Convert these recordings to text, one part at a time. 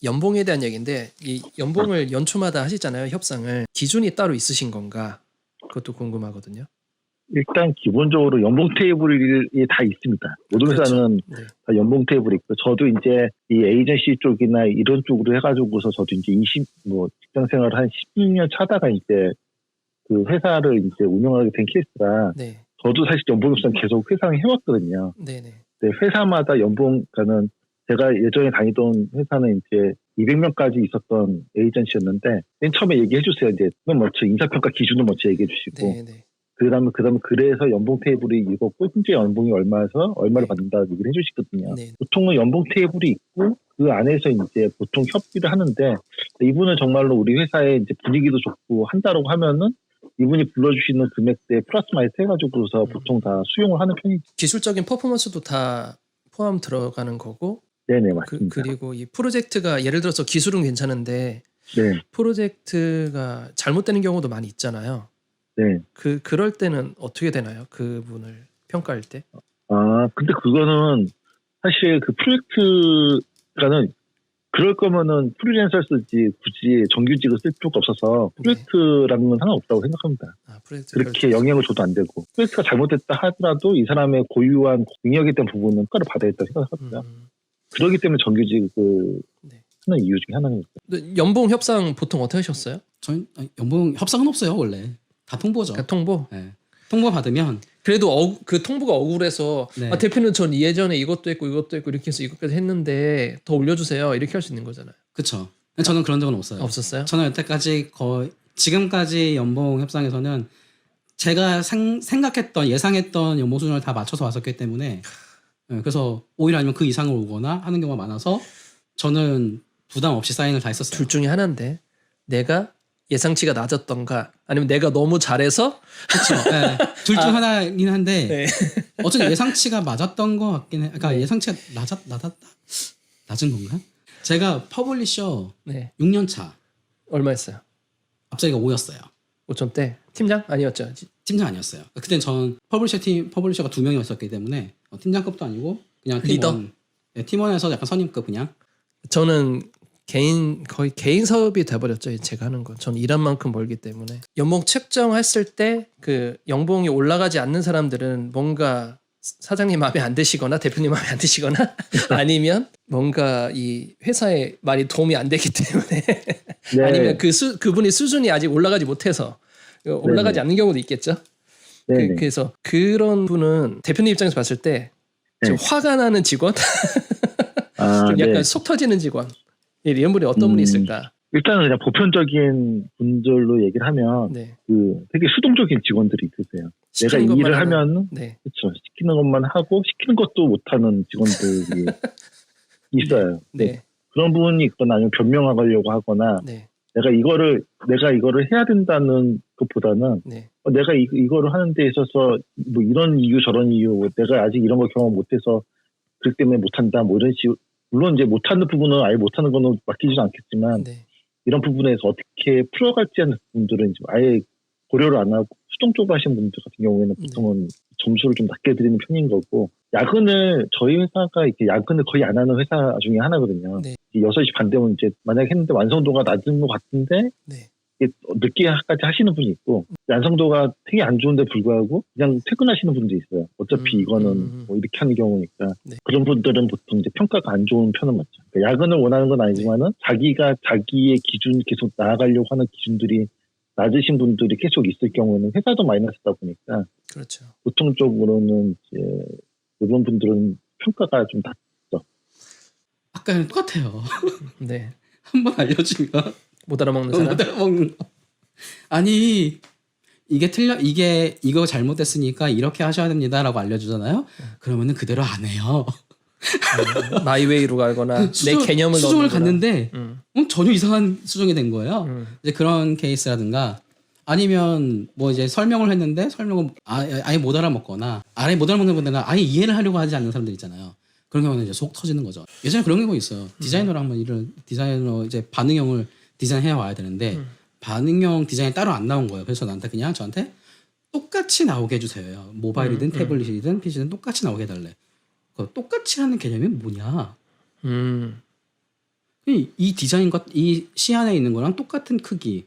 연봉에 대한 얘기인데 이 연봉을 연초마다 하시잖아요. 협상을. 기준이 따로 있으신 건가? 그것도 궁금하거든요. 일단 기본적으로 연봉 테이블이 다 있습니다. 모든 그렇죠. 회사는 네. 다 연봉 테이블이 있고, 저도 이제 이 에이전시 쪽이나 이런 쪽으로 해가지고서 저도 이제 직장 생활을 한 16년 차다가 이제 그 회사를 이제 운영하게 된 케이스라, 네. 저도 사실 연봉 협상 계속 회상을 해왔거든요. 네네. 근데 회사마다 연봉가는, 제가 예전에 다니던 회사는 이제 200명까지 있었던 에이전시였는데, 맨 처음에 얘기해 주세요. 이제 맨 먼저 인사평가 기준을 먼저 얘기해 주시고, 네네. 그다음에 그래서 연봉 테이블이 이거고 현재 연봉이 얼마에서 얼마를 네. 받는다 얘기를 해주시거든요. 네. 보통은 연봉 테이블이 있고 그 안에서 이제 보통 협의를 하는데, 이분은 정말로 우리 회사의 이제 분위기도 좋고 한다라고 하면은 이분이 불러주시는 금액대 플러스 마이너스 해가지고서 보통 다 수용을 하는 편이죠. 기술적인 퍼포먼스도 다 포함 들어가는 거고. 네네, 맞습니다. 그리고 이 프로젝트가 예를 들어서 기술은 괜찮은데 네, 프로젝트가 잘못되는 경우도 많이 있잖아요. 네. 그럴 때는 어떻게 되나요? 그분을 평가할 때? 근데 그거는 사실 그 프로젝트가는, 그럴 거면은 프리랜서 쓰지 굳이 정규직을 쓸 필요가 없어서 프로젝트랑은 상관없다고 생각합니다. 프로젝트 그렇게 영향을 줘도 안 되고, 프로젝트가 잘못됐다 하더라도 이 사람의 고유한 능력에 대한 부분은 평가를 받아야겠다고 생각합니다. 그렇기 때문에 정규직을 하는 이유 중에 하나입니다. 연봉 협상 보통 어떻게 하셨어요? 저희 연봉 협상은 없어요. 원래 다 통보죠. 그러니까 통보? 네. 통보 받으면 그래도 그 통보가 억울해서 네. 대표는 전 예전에 이것도 했고 이렇게 해서 이것까지 했는데 더 올려주세요 이렇게 할 수 있는 거잖아요. 그렇죠. 저는 그런 적은 없어요. 없었어요? 저는 여태까지 지금까지 연봉 협상에서는 제가 생각했던 예상했던 연봉 수준을 다 맞춰서 왔었기 때문에, 그래서 오히려 아니면 그 이상을 오거나 하는 경우가 많아서 저는 부담 없이 사인을 다 했었어요. 둘 중에 하나인데 내가 예상치가 낮았던가 아니면 내가 너무 잘해서. 그렇죠. 네. 둘 중 하나이긴 한데 네. 어쨌든 예상치가 맞았던 것 같긴 해. 그러니까 예상치가 낮은 건가? 제가 퍼블리셔 네. 6년 차 얼마였어요? 앞자리가 5였어요. 5천대? 팀장? 아니었죠. 팀장 아니었어요. 그땐 전 퍼블리셔가 2명이었었기 때문에 팀장급도 아니고 그냥 리더? 팀원. 네, 팀원에서 약간 선임급 그냥. 저는 거의 개인 사업이 돼버렸죠. 제가 하는 건. 저는 일한 만큼 벌기 때문에. 연봉 책정했을 때 그 연봉이 올라가지 않는 사람들은 뭔가 사장님 마음에 안 드시거나 대표님 마음에 안 드시거나 아니면 뭔가 이 회사에 많이 도움이 안 되기 때문에 네. 아니면 그분이 수준이 아직 올라가지 못해서 올라가지 않는 경우도 있겠죠. 네네. 그래서 그런 분은 대표님 입장에서 봤을 때 좀 화가 나는 직원, 좀 약간 네. 속 터지는 직원, 이런 분이 어떤 분이 있을까? 일단은 그냥 보편적인 분들로 얘기를 하면 네. 되게 수동적인 직원들이 있으세요. 내가 시키는 이 것만 일을 하는. 하면 네. 그렇죠. 시키는 것만 하고 시키는 것도 못하는 직원들이 있어요. 네. 그런 분이 있거나 아니면 변명하려고 하거나 네. 내가 이거를 해야 된다는 것보다는 네. 내가 이거를 하는 데 있어서 뭐 이런 이유 저런 이유, 내가 아직 이런 걸 경험 못해서 그렇기 때문에 못한다 뭐 이런 식으로. 물론 이제 못하는 부분은 아예 못하는 거는 맡기지도 않겠지만 네. 이런 부분에서 어떻게 풀어갈지 하는 분들은 아예 고려를 안 하고 수동적으로 하시는 분들 같은 경우에는 보통은 점수를 좀 낮게 드리는 편인 거고, 야근을 저희 회사가 이렇게 야근을 거의 안 하는 회사 중에 하나거든요. 네. 6시 반 되면 이제 만약에 했는데 완성도가 낮은 것 같은데 네. 늦게까지 하시는 분이 있고, 완성도가 되게 안 좋은데 불구하고 그냥 퇴근하시는 분도 있어요. 어차피 이거는 뭐 이렇게 하는 경우니까. 네. 그런 분들은 보통 이제 평가가 안 좋은 편은 맞죠. 그러니까 야근을 원하는 건 아니지만은 자기가 자기의 기준 계속 나아가려고 하는 기준들이 낮으신 분들이 계속 있을 경우에는 회사도 마이너스다 보니까 그렇죠. 보통적으로는 이제 이런 분들은 평가가 좀 낮죠. 아까랑 똑같아요. 네. 한번 알려주면 못 알아먹는 사람. 못 알아먹는 거. 아니 이거 잘못됐으니까 이렇게 하셔야 됩니다라고 알려주잖아요. 그러면은 그대로 안 해요. 마이웨이로 가거나 내 개념을 수정을 넣는구나. 갔는데 전혀 이상한 수정이 된 거예요. 이제 그런 케이스라든가 아니면 뭐 이제 설명을 했는데 설명을 아예 못 알아먹거나 아예 못 알아먹는 분들은 아예 이해를 하려고 하지 않는 사람들 있잖아요. 그런 경우는 이제 속 터지는 거죠. 예전에 그런 경우 있어요. 디자이너랑 한번 디자이너 이제 반응형을 디자인해 와야 되는데 반응형 디자인이 따로 안 나온 거예요. 그래서 저한테 똑같이 나오게 해주세요. 모바일이든 태블릿이든 PC든 똑같이 나오게 해달래. 똑같이 하는 개념이 뭐냐? 이 디자인과 이 C 안에 있는 거랑 똑같은 크기,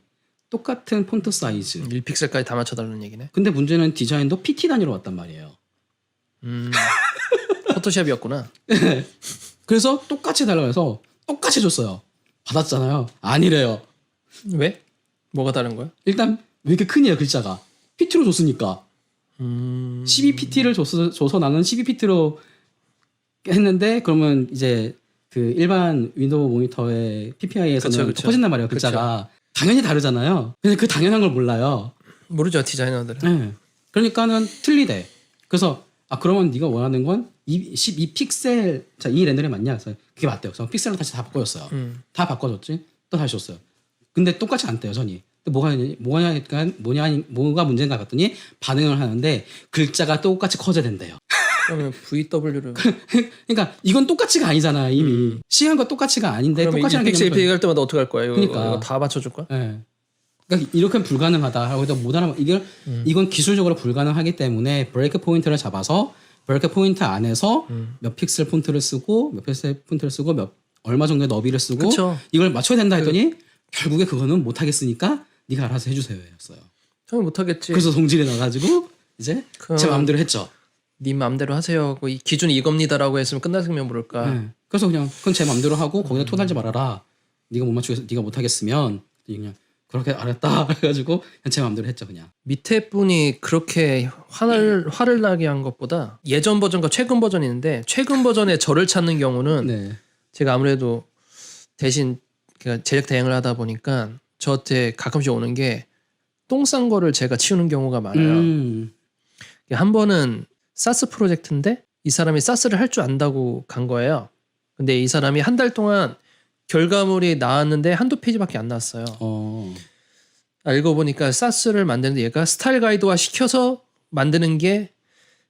똑같은 폰트 사이즈. 1픽셀까지 다 맞춰달라는 얘기네. 근데 문제는 디자인도 PT 단위로 왔단 말이에요. 포토샵이었구나. 그래서 똑같이 달라고 해서 똑같이 줬어요. 받았잖아요. 아니래요. 왜? 뭐가 다른 거야? 일단 왜 이렇게 크냐 글자가. PT로 줬으니까. 12PT를 줘서 나는 12PT로 했는데 그러면 이제 그 일반 윈도우 모니터의 PPI에서는 그쵸. 커진단 말이에요. 글자가. 당연히 다르잖아요. 근데 그 당연한 걸 몰라요. 모르죠, 디자이너들은. 네. 그러니까는 틀리대. 그래서 그러면 네가 원하는 건 12픽셀 자, 이 렌더링 맞냐? 그래서 그게 맞대요. 그래서 픽셀로 다시 다 바꿔줬어요. 다 바꿔줬지. 또 다시 줬어요. 근데 똑같이 안 떼요, 전이. 뭐가 문제인가 봤더니 반응을 하는데 글자가 똑같이 커져야 된대요. 그러면 VW를 그러니까 이건 똑같이가 아니잖아 이미. 시간과 똑같이가 아닌데 그러면 똑같이 하는 1픽셀 얘기할 때마다 어떻게 할 거야? 그러니까. 이거 다 맞춰줄 거야? 네. 그러니까 이렇게 불가능하다 하고 못 알아. 이건 기술적으로 불가능하기 때문에 브레이크 포인트를 잡아서 브레이크 포인트 안에서 몇 픽셀 폰트를 쓰고 몇 픽셀 폰트를 쓰고 얼마 정도의 너비를 쓰고 그쵸. 이걸 맞춰야 된다 했더니 결국에 그거는 못 하겠으니까 네가 알아서 해주세요였어요. 형이 못하겠지. 그래서 동질에 넣어가지고 이제 제 마음대로 했죠. 네 마음대로 하세요 하고 이 기준이 이겁니다라고 했으면 끝났으면 모를까. 네. 그래서 그냥 그건 제 마음대로 하고 거기다 토달지 말아라. 네가 못 맞추겠어, 네가 못 하겠으면 그냥 그렇게 알았다. 그래가지고 그냥 제 마음대로 했죠 그냥. 밑에 분이 그렇게 화를 나게 한 것보다 예전 버전과 최근 버전이 있는데 최근 버전에 저를 찾는 경우는 네. 제가 아무래도 대신 제작 대행을 하다 보니까 저한테 가끔씩 오는 게 똥 싼 거를 제가 치우는 경우가 많아요. 한 번은 사스 프로젝트인데 이 사람이 사스를 할 줄 안다고 간 거예요. 근데 이 사람이 한 달 동안 결과물이 나왔는데 한두 페이지밖에 안 나왔어요. 알고 보니까 사스를 만드는데 얘가 스타일 가이드화 시켜서 만드는 게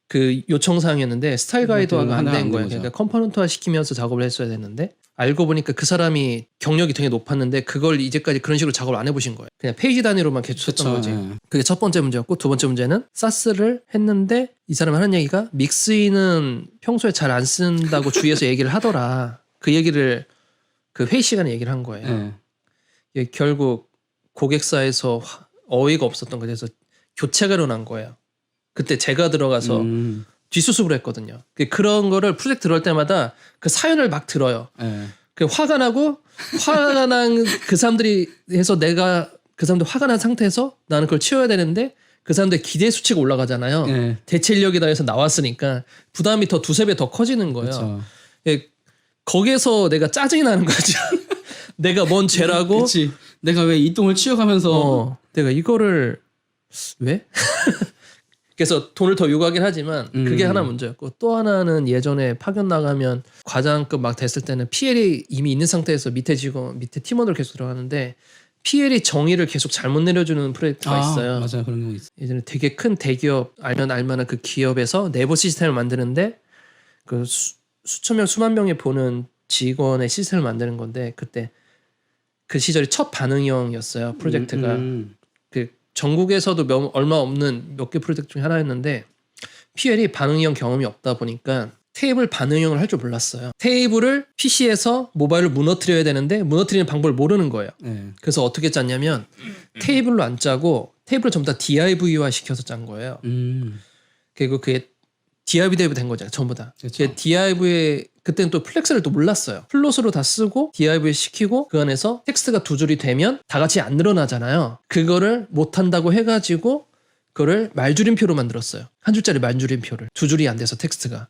그 요청사항이었는데 스타일 가이드화가 안 된 거예요. 그러니까 컴포넌트화 시키면서 작업을 했어야 됐는데 알고 보니까 그 사람이 경력이 되게 높았는데 그걸 이제까지 그런 식으로 작업을 안 해보신 거예요. 그냥 페이지 단위로만 계속 했던 거지. 그게 첫 번째 문제였고 두 번째 문제는 사스를 했는데 이 사람이 하는 얘기가 믹스인은 평소에 잘 안 쓴다고 주위에서 얘기를 하더라. 그 얘기를 그 회의 시간에 얘기를 한 거예요. 결국 고객사에서 어이가 없었던 거예요. 그래서 교체가 일어난 거예요. 그때 제가 들어가서 뒷수습을 했거든요. 그런 거를 프로젝트 들어올 때마다 그 사연을 막 들어요. 그 화가 나고 화가 난 그 사람들이 해서 내가 그 사람들 화가 난 상태에서 나는 그걸 치워야 되는데 그 사람들 기대 수치가 올라가잖아요. 대체 인력이다 해서 나왔으니까 부담이 더 두세 배 더 커지는 거예요. 거기에서 내가 짜증이 나는 거죠. 내가 뭔 죄라고? 그치. 내가 왜 이 똥을 치워가면서 내가 이거를 왜? 그래서 돈을 더 요구하긴 하지만 그게 하나 문제였고 또 하나는 예전에 파견 나가면 과장급 막 됐을 때는 PL이 이미 있는 상태에서 밑에 팀원들 계속 들어가는데 PL이 정의를 계속 잘못 내려주는 프로젝트가 있어요. 맞아요. 그런 경우 있어요. 예전에 되게 큰 대기업 알면 알만한 그 기업에서 내부 시스템을 만드는데 그 수천 명 수만 명이 보는 직원의 시스템을 만드는 건데 그때 그 시절이 첫 반응형이었어요. 프로젝트가 그 전국에서도 얼마 없는 몇 개 프로젝트 중에 하나였는데 PL이 반응형 경험이 없다 보니까 테이블 반응형을 할 줄 몰랐어요. 테이블을 PC에서 모바일로 무너뜨려야 되는데 무너뜨리는 방법을 모르는 거예요. 그래서 어떻게 짰냐면 테이블로 안 짜고 테이블을 전부 다 DIV화 시켜서 짠 거예요. 그리고 그게 DIV 된 거잖아요. 전부 다. 그렇죠. DIV에 그때는 또 플렉스를 또 몰랐어요. 플롯으로 다 쓰고 DIV 시키고 그 안에서 텍스트가 두 줄이 되면 다 같이 안 늘어나잖아요. 그거를 못한다고 해가지고 그거를 말줄임표로 만들었어요. 한 줄짜리 말줄임표를. 두 줄이 안 돼서 텍스트가.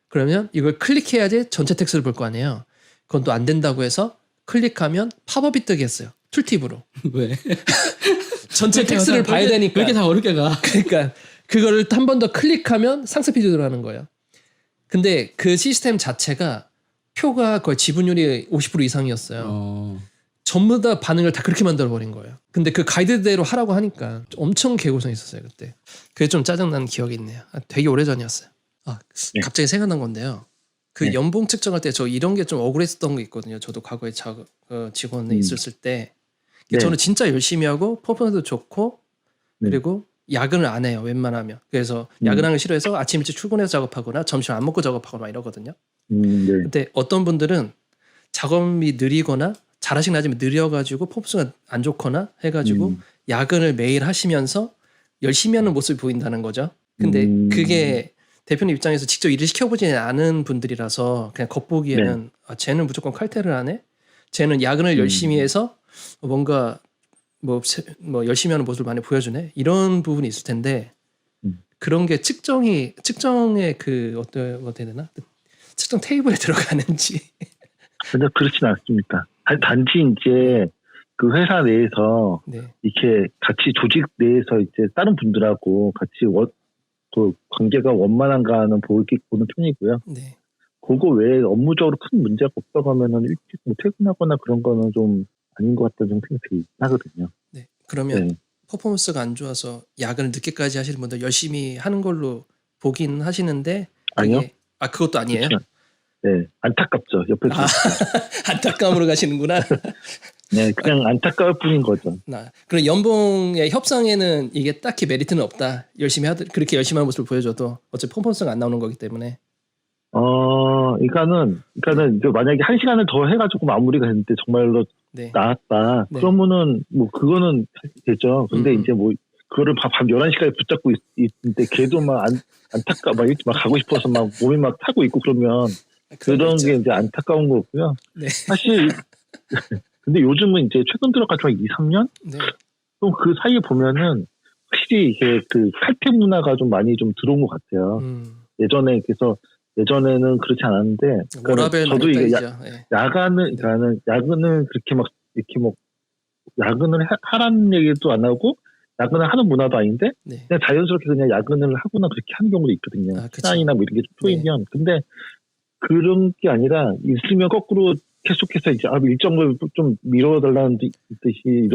그러면 이걸 클릭해야지 전체 텍스트를 볼 거 아니에요. 그건 또 안 된다고 해서 클릭하면 팝업이 뜨게 했어요. 툴팁으로. 왜? 전체 텍스트를 봐야 되니까. 왜 이렇게 다 어렵게 가? 그러니까 그거를 한 번 더 클릭하면 상세 페이지로 들어가는 거예요. 근데 그 시스템 자체가 표가 거의 지분율이 50% 이상이었어요. 전부 다 반응을 다 그렇게 만들어버린 거예요. 근데 그 가이드대로 하라고 하니까 엄청 개고생이 있었어요. 그때. 그게 좀 짜증나는 기억이 있네요. 되게 오래전이었어요. 갑자기 생각난 건데요. 그 연봉 측정할 때 저 이런 게 좀 억울했었던 게 있거든요. 저도 과거에 직원에 있었을 때 저는 진짜 열심히 하고 퍼포먼스도 좋고 그리고 야근을 안 해요. 웬만하면. 그래서 야근하는 걸 싫어해서 아침 일찍 출근해서 작업하거나 점심 안 먹고 작업하거나 이러거든요. 근데 어떤 분들은 작업이 느리거나 잘하시긴 하지만 느려가지고 퍼포먼스가 안 좋거나 해가지고 야근을 매일 하시면서 열심히 하는 모습이 보인다는 거죠. 근데 그게 대표님 입장에서 직접 일을 시켜보지 않은 분들이라서 그냥 겉보기에는 아, 쟤는 무조건 칼퇴를 하네. 쟤는 야근을 열심히 해서 뭔가 뭐 열심히 하는 모습을 많이 보여주네. 이런 부분이 있을 텐데 그런 게 측정의 그 어떻게 되나? 측정 테이블에 들어가는지. 전혀 그렇진 않습니다. 단지 이제 그 회사 내에서 네. 이렇게 같이 조직 내에서 이제 다른 분들하고 같이 그 관계가 원만한가 하는 보는 편이고요. 네. 그거 외에 업무적으로 큰 문제가 없다고 하면은 일찍 뭐 퇴근하거나 그런 거는 좀 아닌 것 같다는 생각이 하거든요. 네. 그러면 네. 퍼포먼스가 안 좋아서 야근을 늦게까지 하시는 분들 열심히 하는 걸로 보긴 하시는데 아니요. 그것도 아니에요? 그렇죠. 네, 안타깝죠. 옆에서. 안타까움으로 가시는구나. 네, 그냥 안타까울 뿐인 거죠. 그럼 연봉의 협상에는 이게 딱히 메리트는 없다. 그렇게 열심히 하는 모습을 보여줘도 어차피 퍼포먼스가 안 나오는 거기 때문에. 그러니까는 이제 만약에 1시간을 더 해가지고 마무리가 됐는데 정말로 네. 나았다. 네. 그러면은 뭐 그거는 되죠. 근데 이제 뭐 그거를 밤 11시까지 붙잡고 있는데 걔도 막 막 이렇게 막 가고 싶어서 막 몸이 막 타고 있고 그러면 그런 게 이제 안타까운 거고요. 네. 사실 근데 요즘은 이제 최근 들어가지고 2, 3년? 네. 좀 그 사이에 보면은 확실히 이게 그 칼퇴 문화가 좀 많이 좀 들어온 것 같아요. 예전에는 그렇지 않았는데 워라벨 저도 이게 네. 야근을 그렇게 막 이렇게 뭐 야근을 하라는 얘기도 안 하고 야근을 하는 문화도 아닌데 네. 그냥 자연스럽게 그냥 야근을 하거나 그렇게 하는 경우도 있거든요. 시간이나 뭐 이런 게 좀 쪼이면. 네. 근데 그런 게 아니라 있으면 거꾸로 계속해서 이제 일정을 좀 미뤄달라는 듯이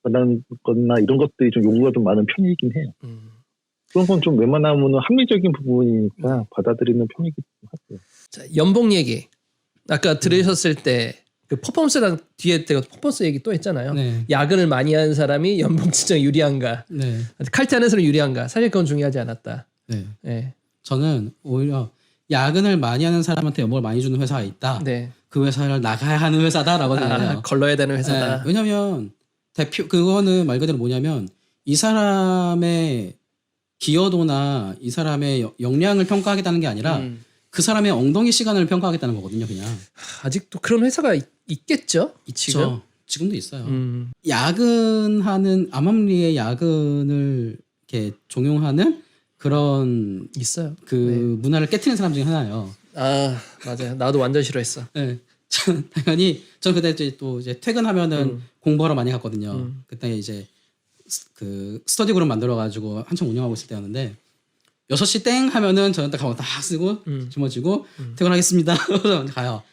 달라는 거나 이런 것들이 좀 요구가 좀 많은 편이긴 해요. 그런 건 좀 웬만하면 합리적인 부분이니까 받아들이는 편이긴 하고요. 자, 연봉 얘기. 아까 들으셨을 때 그 퍼포먼스랑 뒤에 퍼포먼스 얘기 또 했잖아요. 네. 야근을 많이 하는 사람이 연봉 측정에 유리한가? 네. 칼퇴하는 사람이 유리한가? 사실 그건 중요하지 않았다. 네. 네. 저는 오히려 야근을 많이 하는 사람한테 연봉을 많이 주는 회사가 있다. 네. 그 회사를 나가야 하는 회사다라고 생각해요. 걸러야 되는 회사다. 네. 왜냐하면 그거는 말 그대로 뭐냐면 이 사람의 기여도나 이 사람의 역량을 평가하겠다는 게 아니라 그 사람의 엉덩이 시간을 평가하겠다는 거거든요, 그냥. 아직도 그런 회사가 있겠죠? 있죠. 지금도 있어요. 야근하는 암암리의 야근을 이렇게 종용하는 그런 있어요. 그 문화를 깨트리는 사람 중에 하나예요. 아, 맞아요. 나도 완전 싫어했어. 네. 당연히 전 그때 이제 퇴근하면은 공부하러 많이 갔거든요. 그때 이제 그 스터디 그룹 만들어 가지고 한참 운영하고 있을 때였는데 6시 땡 하면은 저는 딱 가방 딱 쓰고 짊어지고 퇴근하겠습니다. 그래서 가요.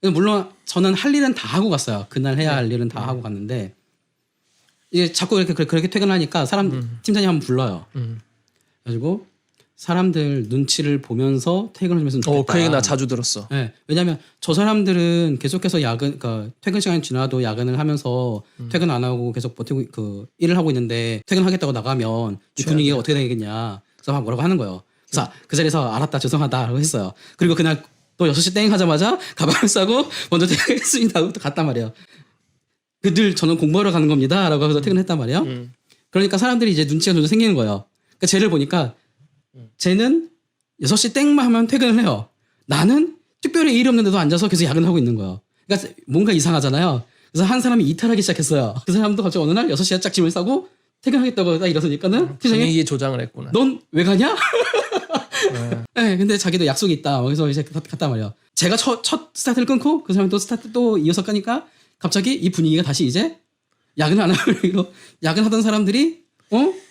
물론 저는 할 일은 다 하고 갔어요. 그날 해야 할 일은 다 하고 갔는데 이게 자꾸 그렇게 퇴근하니까 팀장님 한번 불러요. 그래가지고 사람들 눈치를 보면서 퇴근을 하면서 좋겠다. 그 얘기 나 자주 들었어. 네, 왜냐하면 저 사람들은 계속해서 그러니까 퇴근 시간이 지나도 야근을 하면서 퇴근 안 하고 계속 버티고 일을 하고 있는데 퇴근하겠다고 나가면 이 분위기가 어떻게 되겠냐. 그래서 막 뭐라고 하는 거예요. 그래서 그 자리에서 알았다 죄송하다라고 했어요. 그리고 그날 또 6시 땡 하자마자 가방을 싸고 먼저 퇴근했습니다 하고 또 갔단 말이에요. 늘 저는 공부하러 가는 겁니다 라고 해서 퇴근했단 말이에요. 그러니까 사람들이 이제 눈치가 좀 생기는 거예요. 그러니까 쟤를 보니까 쟤는 6시 땡만 하면 퇴근을 해요. 나는 특별히 일이 없는데도 앉아서 계속 야근을 하고 있는 거예요. 그러니까 뭔가 이상하잖아요. 그래서 한 사람이 이탈하기 시작했어요. 그 사람도 갑자기 어느 날 6시에 짝 짐을 싸고 퇴근하겠다고 딱 일어서니까는 분위기 조장을 했구나. 넌 왜 가냐? 네, 근데 자기도 약속이 있다. 그래서 이제 갔단 말이에요. 제가 첫 스타트를 끊고 그 사람이 또 스타트 또 이어서 가니까 갑자기 이 분위기가 다시 이제 야근을 안 하고 야근하던 사람들이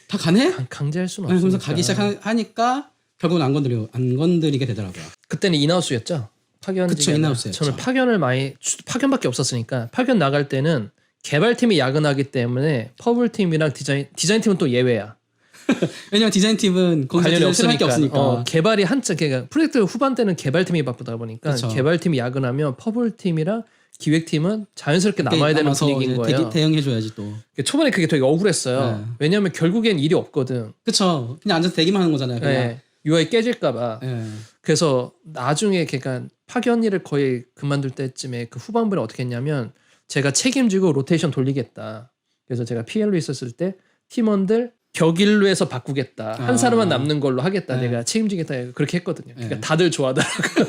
다 가네? 강제할 수는 없으니까. 없으니까. 그래서 가기 시작하니까 결국은 안 건드리게 되더라고요. 그때는 인하우스였죠? 파견. 그쵸, 인하우스였죠. 저는 파견밖에 없었으니까 파견 나갈 때는 개발팀이 야근하기 때문에 퍼블팀이랑 디자인팀은 또 예외야. 왜냐면 디자인팀은 관련이 없으니까. 개발이 그러니까 프로젝트 후반 때는 개발팀이 바쁘다 보니까 그쵸. 개발팀이 야근하면 퍼블팀이랑 기획팀은 자연스럽게 남아야 되는 분위기인 거예요. 대응해줘야지 또. 초반에 그게 되게 억울했어요. 네. 왜냐하면 결국엔 일이 없거든. 그쵸. 그냥 앉아서 대기만 하는 거잖아요. 그냥. 네. UI 깨질까봐. 예. 그래서 나중에 걔가 파견 일을 거의 그만둘 때쯤에 그 후반부에 어떻게 했냐면 제가 책임지고 로테이션 돌리겠다. 그래서 제가 PL로 있었을 때 팀원들 격일로해서 바꾸겠다. 한 사람만 남는 걸로 하겠다. 네. 내가 책임지겠다. 그렇게 했거든요. 그러니까 네. 다들 좋아하더라고요.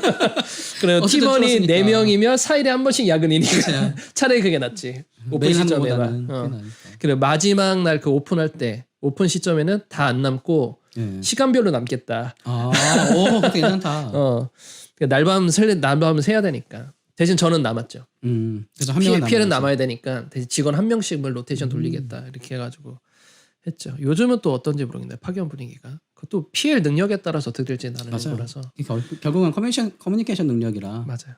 그래서 어쨌든 팀원이 좋았으니까. 4명이면 4일에 한 번씩 야근이니까 그렇죠. 차라리 그게 낫지. 오픈 매일 하는 시점에만. 것보다는 그게 나으니까. 그리고 마지막 날 그 오픈할 때 오픈 시점에는 다 안 남고 예. 시간별로 남겠다. 오, 그것도 괜찮다. 날밤을 새야 되니까. 대신 저는 남았죠. 그래서 한 명은 PL은 남아야지. 남아야 되니까 대신 직원 한 명씩을 로테이션 돌리겠다. 이렇게 해가지고 했죠. 요즘은 또 어떤지 모르겠네. 파견 분위기가. 그것도 PL 능력에 따라서 어떻게 될지 나는 맞아요. 몰라서. 결국은 커뮤니케이션 능력이라. 맞아요.